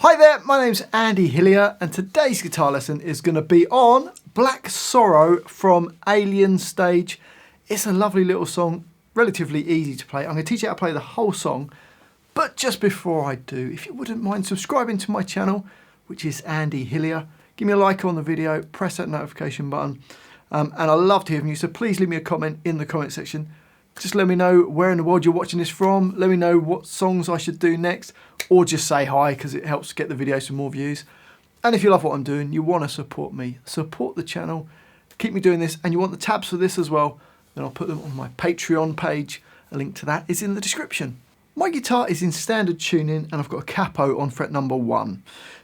Hi there, my name's Andy Hillier and today's guitar lesson is going to be on Black Sorrow from Alien Stage. It's a lovely little song, relatively easy to play. I'm going to teach you how to play the whole song, but just before I do, if you wouldn't mind subscribing to my channel, which is Andy Hillier, give me a like on the video, press that notification button, and I love to hear from you, so please leave me a comment in the comment section. Just let me know where in the world you're watching this from. Let me know what songs I should do next, or just say hi because it helps get the video some more views. And if you love what I'm doing, you want to support me, support the channel, keep me doing this, and you want the tabs for this as well, then I'll put them on my Patreon page. A link to that is in the description. My guitar is in standard tuning and I've got a capo on fret number 1.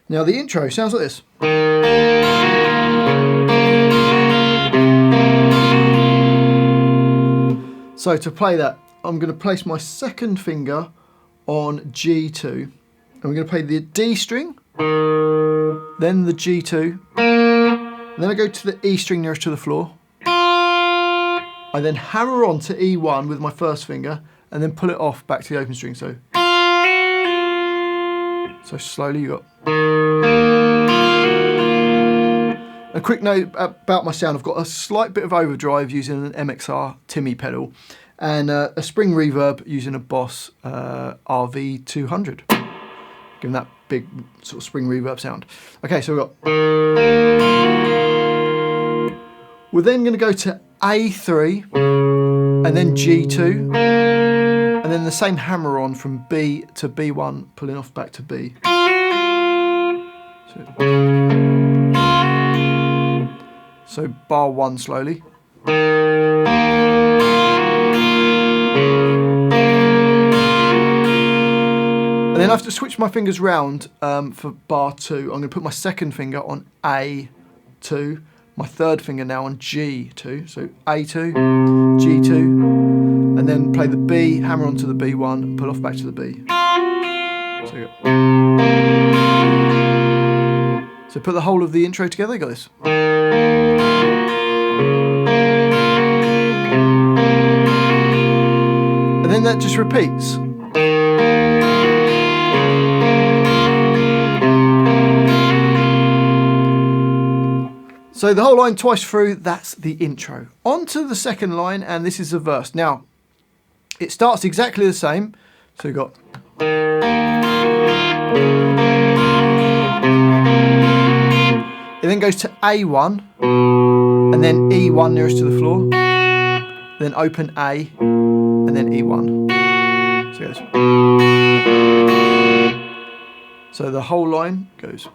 Now the intro sounds like this. So to play that, I'm going to place my second finger on G2, and we're going to play the D string, then the G2, and then I go to the E string nearest to the floor. I then hammer on to E1 with my first finger, and then pull it off back to the open string. So slowly you got. A quick note about my sound, I've got a slight bit of overdrive using an MXR Timmy pedal and a spring reverb using a Boss RV200. Giving that big sort of spring reverb sound. Okay, so we've got... We're then going to go to A3 and then G2 and then the same hammer on from B to B1, pulling off back to B. So bar 1 slowly. And then I have to switch my fingers round for bar 2. I'm going to put my second finger on A2, my third finger now on G2. So A2, G2, and then play the B, hammer onto the B1, and pull off back to the B. So put the whole of the intro together, you got this. And then that just repeats. So the whole line twice through, that's the intro. On to the second line, and this is the verse. Now, it starts exactly the same. So we've got... It then goes to A1, and then E1 nearest to the floor, then open A, and then E1. So it goes. So the whole line goes.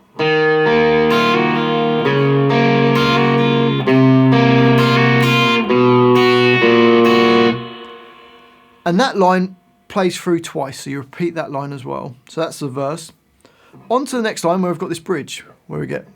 And that line plays through twice, so you repeat that line as well. So that's the verse. On to the next line where we've got this bridge, where we get...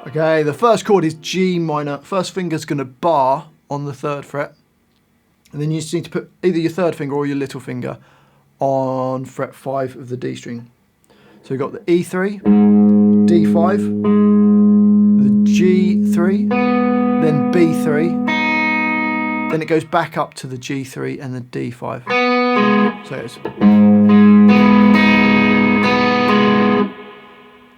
Okay, the first chord is G minor. First finger's going to bar on the 3rd fret. And then you just need to put either your 3rd finger or your little finger on fret 5 of the D string. So we've got the E3, D5, the G3, then B3, then it goes back up to the G3 and the D5.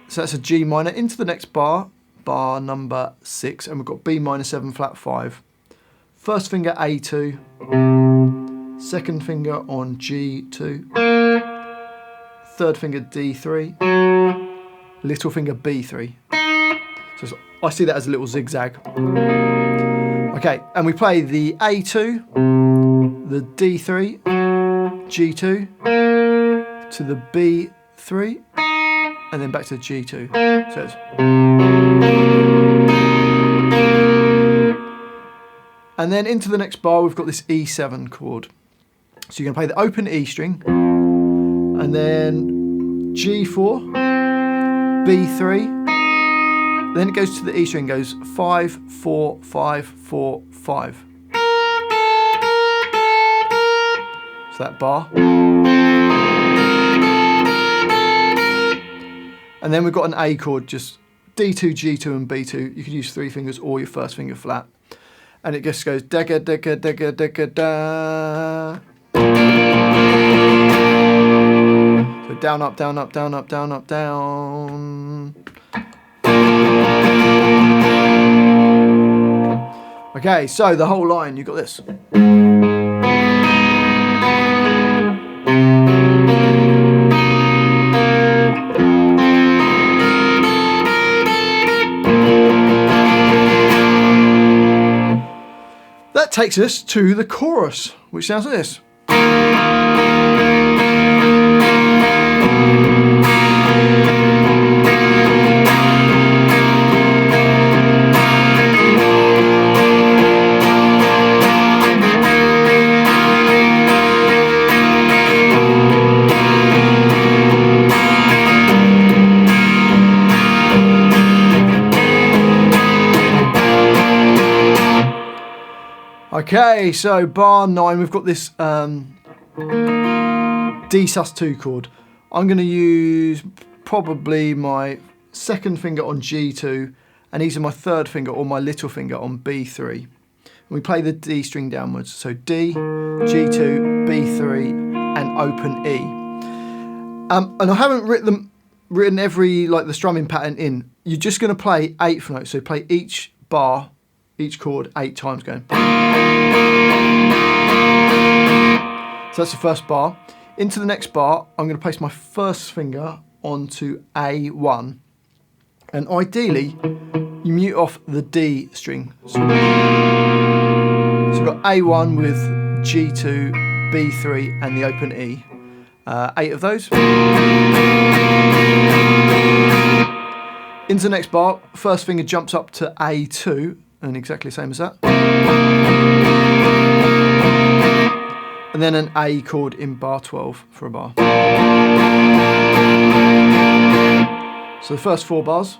So that's a G minor. Into the next bar, bar number 6, and we've got B minor 7 flat 5. First finger A2, second finger on G2, third finger D3, little finger B3. So I see that as a little zigzag. Okay, and we play the A2, the D3, G2, to the B3, and then back to the G2. So it's... And then into the next bar, we've got this E7 chord. So you're going to play the open E string, and then G4, B3, then it goes to the E string, goes 5, 4, 5, 4, 5. So that bar. And then we've got an A chord just D2, G2 and B2. You could use 3 fingers or your first finger flat. And it just goes dega, dega, dega, dega, da. So down, up, down, up, down, up, down, up, down. Okay, so the whole line, you've got this. That takes us to the chorus, which sounds like this. Okay, so bar 9, we've got this D sus2 chord. I'm going to use probably my second finger on G2 and these are my third finger or my little finger on B3. And we play the D string downwards, so D, G2, B3 and open E. And I haven't written every, like the strumming pattern in. You're just going to play 8th notes, so play each bar, each chord 8 times going. So that's the first bar. Into the next bar, I'm going to place my first finger onto A1. And ideally, you mute off the D string. So we've got A1 with G2, B3 and the open E. 8 of those. Into the next bar, first finger jumps up to A2 and exactly the same as that. And then an A chord in bar 12 for a bar. So the first 4 bars.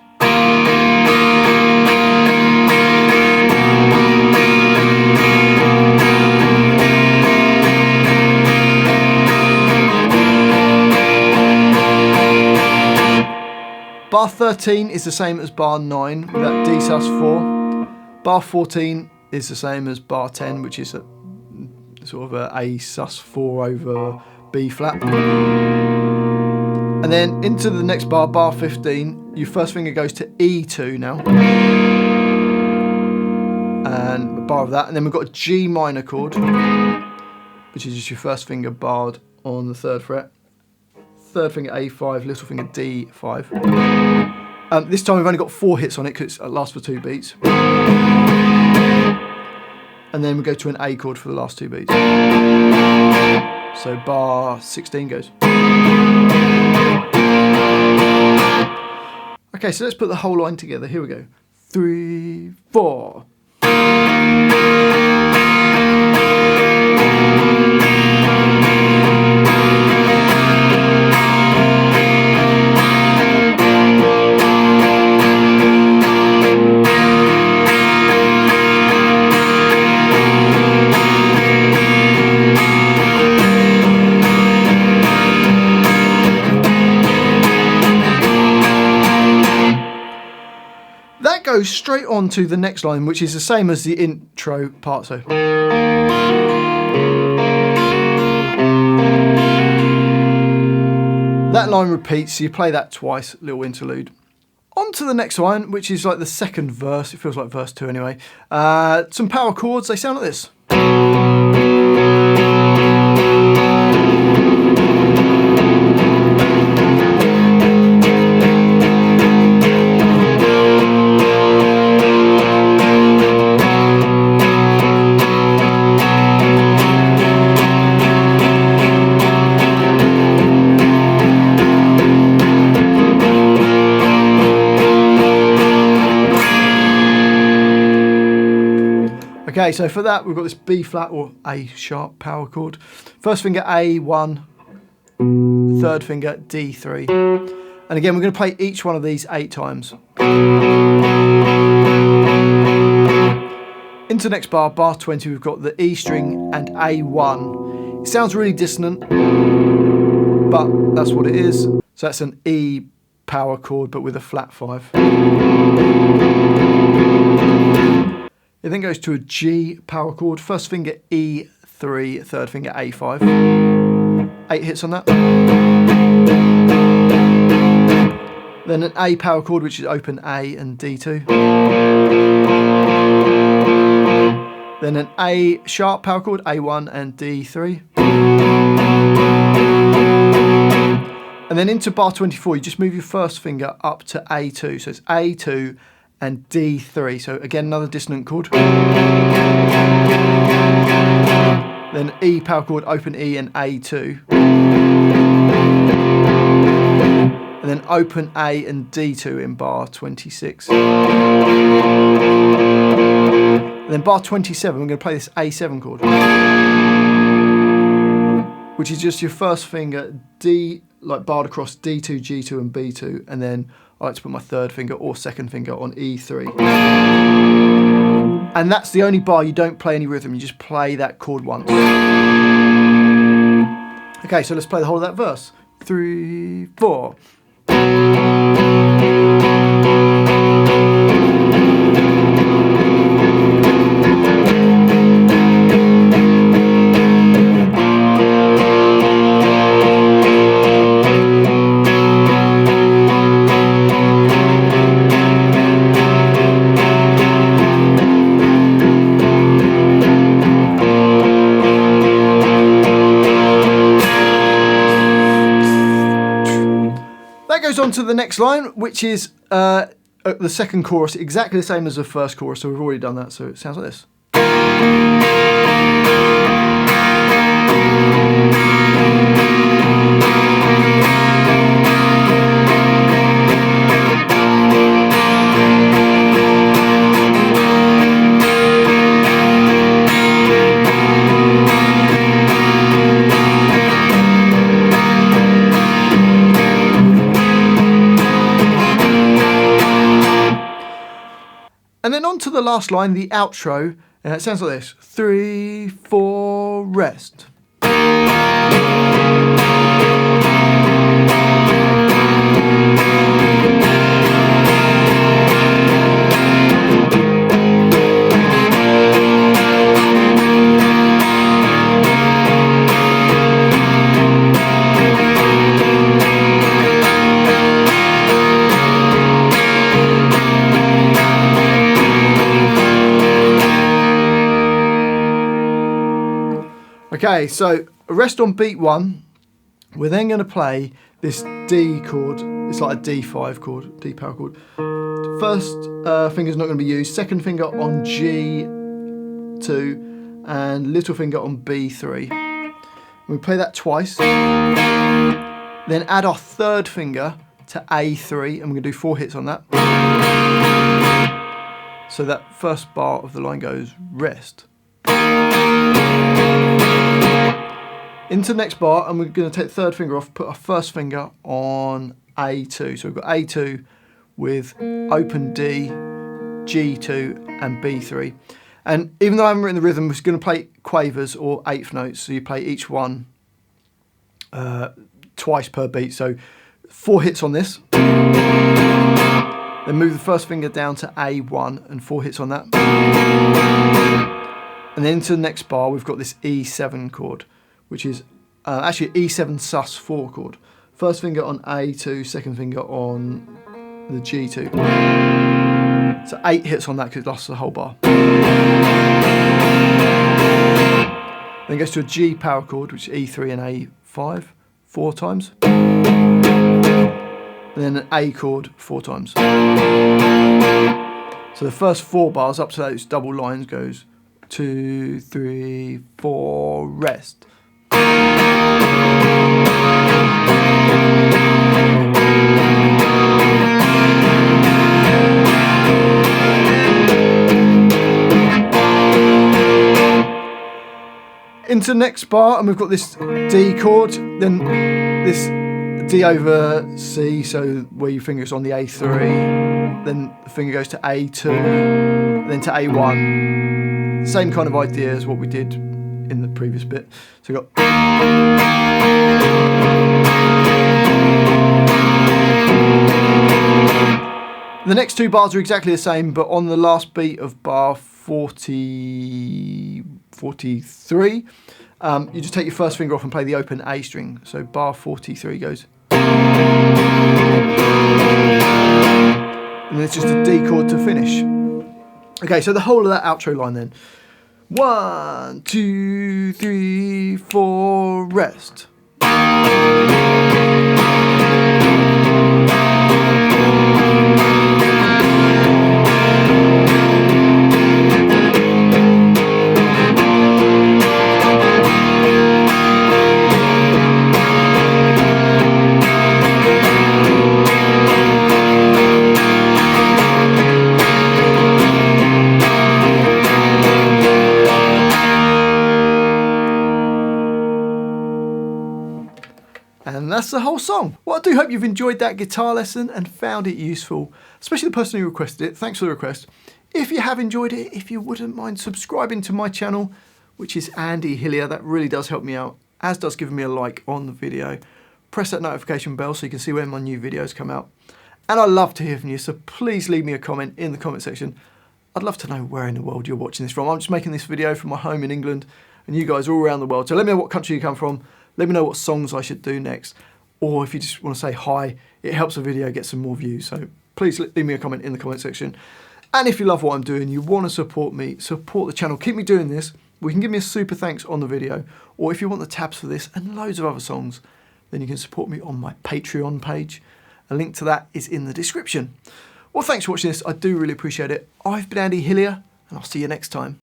Bar 13 is the same as bar 9 with that D sus4. Bar 14 is the same as bar 10, which is a sort of a sus4 over B flat. And then into the next bar, bar 15, your first finger goes to E2 now. And a bar of that. And then we've got a G minor chord, which is just your first finger barred on the 3rd fret. Third finger A5, little finger D5. This time we've only got 4 hits on it because it lasts for 2 beats. And then we go to an A chord for the last 2 beats. So bar 16 goes. Okay, so let's put the whole line together. Here we go. 3, 4. Goes straight on to the next line, which is the same as the intro part. So that line repeats, so you play that twice, little interlude. On to the next line, which is like the second verse. It feels like verse 2 anyway. Some power chords, they sound like this. Okay, so for that we've got this B flat or A sharp power chord. First finger A1, third finger D3. And again we're going to play each one of these 8 times. Into the next bar, bar 20, we've got the E string and A1. It sounds really dissonant, but that's what it is. So that's an E power chord, but with a flat 5. It then goes to a G power chord. First finger E3, third finger A5. 8 hits on that. Then an A power chord, which is open A and D2. Then an A sharp power chord, A1 and D3. And then into bar 24, you just move your first finger up to A2. So it's A2 and D3. So again, another dissonant chord. Then E power chord, open E and A2. And then open A and D2 in bar 26. And then bar 27, we're going to play this A7 chord, which is just your first finger D, like barred across D2, G2 and B2, and then I like to put my third finger or second finger on E3. And that's the only bar you don't play any rhythm, you just play that chord once. Okay, so let's play the whole of that verse. 3, 4. Goes on to the next line, which is the second chorus, exactly the same as the first chorus, so we've already done that, so it sounds like this. And then on to the last line, the outro, and it sounds like this. 3, 4, rest. Okay, so rest on beat 1. We're then going to play this D chord. It's like a D5 chord, D power chord. First finger's not going to be used. Second finger on G2 and little finger on B3. We play that twice. Then add our third finger to A3 and we're going to do 4 hits on that. So that first bar of the line goes rest. Into the next bar, and we're going to take the third finger off, put our first finger on A2. So we've got A2 with open D, G2 and B3. And even though I haven't written the rhythm, we're going to play quavers or eighth notes. So you play each one twice per beat. So 4 hits on this. Then move the first finger down to A1 and 4 hits on that. And then into the next bar, we've got this E7 chord, which is actually E7 sus4 chord. First finger on A2, second finger on the G2. So 8 hits on that because it lasts the whole bar. Then it goes to a G power chord, which is E3 and A5, 4 times. And then an A chord 4 times. So the first 4 bars up to those double lines goes 2, 3, 4, rest. Into the next bar, and we've got this D chord, then this D over C, so where your finger is on the A3, then the finger goes to A2, then to A1. Same kind of idea as what we did in the previous bit. So we've got The next two bars are exactly the same, but on the last beat of bar 43, you just take your first finger off and play the open A string. So bar 43 goes. And then it's just a D chord to finish. Okay, so the whole of that outro line then. 1, 2, 3, 4, rest. And that's the whole song. Well, I do hope you've enjoyed that guitar lesson and found it useful, especially the person who requested it. Thanks for the request. If you have enjoyed it, if you wouldn't mind subscribing to my channel, which is Andy Hillier, that really does help me out, as does giving me a like on the video. Press that notification bell so you can see when my new videos come out. And I love to hear from you, so please leave me a comment in the comment section. I'd love to know where in the world you're watching this from. I'm just making this video from my home in England, and you guys are all around the world. So let me know what country you come from. Let me know what songs I should do next. Or if you just want to say hi, it helps the video get some more views. So please leave me a comment in the comment section. And if you love what I'm doing, you want to support me, support the channel, keep me doing this, we can give me a super thanks on the video. Or if you want the tabs for this and loads of other songs, then you can support me on my Patreon page. A link to that is in the description. Well, thanks for watching this. I do really appreciate it. I've been Andy Hillier, and I'll see you next time.